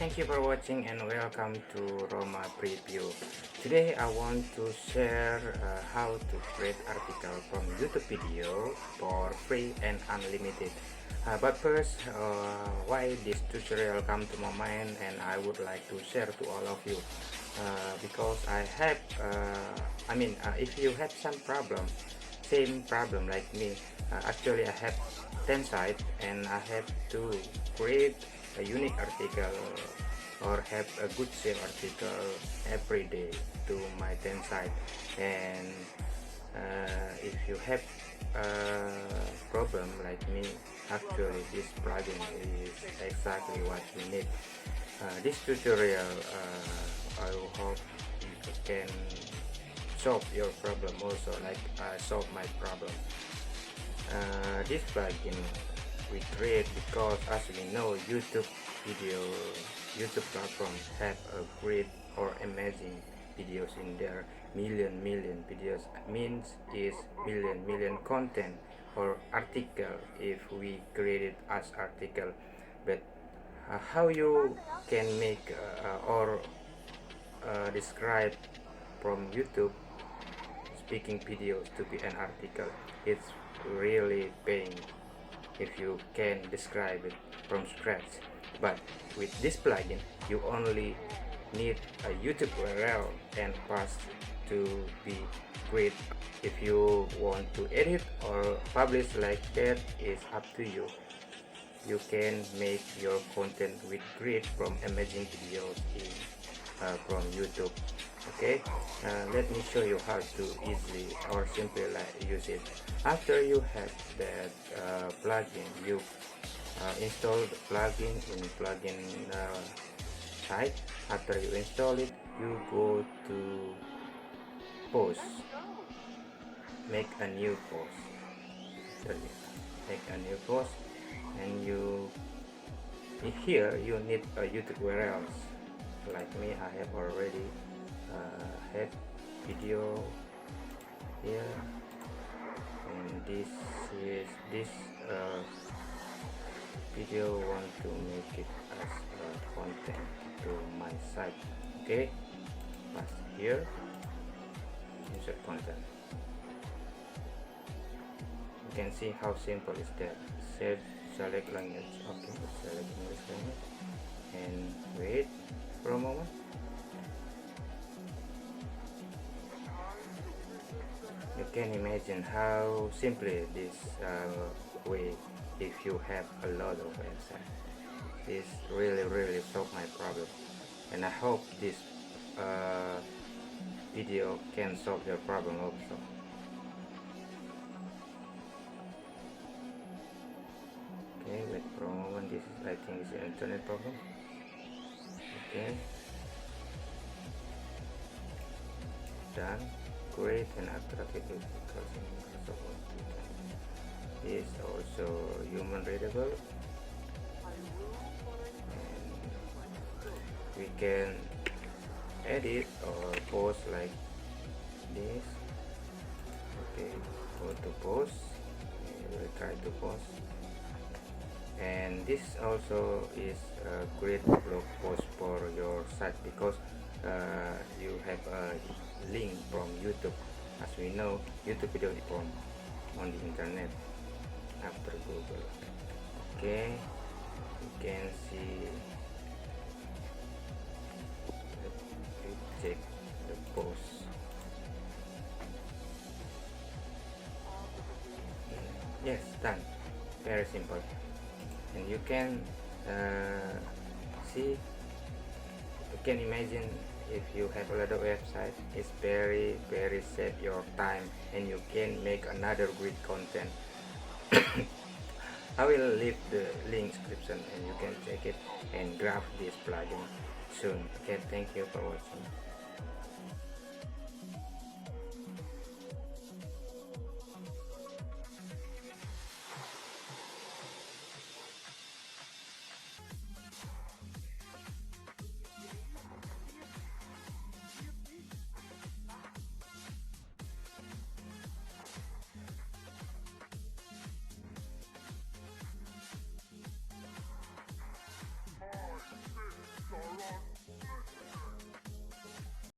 thank you for watching and welcome to Roma Preview. Today I want to share how to create article from YouTube video for free and unlimited. But first, why this tutorial come to my mind, and I would like to share to all of you because I have if you have some problem, same problem like me, actually I have 10 sites and I have to create a unique article or have a good sale article every day to my 10 site. And if you have a problem like me, actually this plugin is exactly what you need. This tutorial I hope you can solve your problem also, like solve my problem. This plugin we create because, as we know, YouTube platform have a great or amazing videos in there. Million videos means is million content or article if we create it as article. But how you can make or describe from YouTube speaking videos to be an article, it's really paying if you can describe it from scratch. But with this plugin you only need a YouTube URL and pass to be great. If you want to edit or publish like that, is up to you. You can make your content with great from amazing videos in from YouTube. Okay, let me show you how to easily or simply use it. After you have that plugin, you install the plugin in plugin site. After you install it, you go to post, make a new post. Make a new post, and you here you need a YouTube URLs. Like me, I have already had video here, and this is this video want to make it as content to my site. Okay, pass here, insert content. You can see how simple is that. Select language. Okay, select English language and wait for a moment. You can imagine how simply this way if you have a lot of websites. This really solve my problem, and I hope this video can solve your problem also. Okay, wait for a moment. This is, I think, is an internet problem. Okay, done. Great and attractive because is also human readable, and we can edit or post like this. Okay, go to post. We will try to post, and this also is a great blog post for your site because you have a link from YouTube. As we know, YouTube video is from on the internet after Google. Okay, you can see. Let's check the post. Yes, done. Very simple, and you can see. You can imagine, if you have a lot of websites, it's very save your time, and you can make another great content. I will leave the link description and you can check it and grab this plugin soon. Okay, thank you for watching.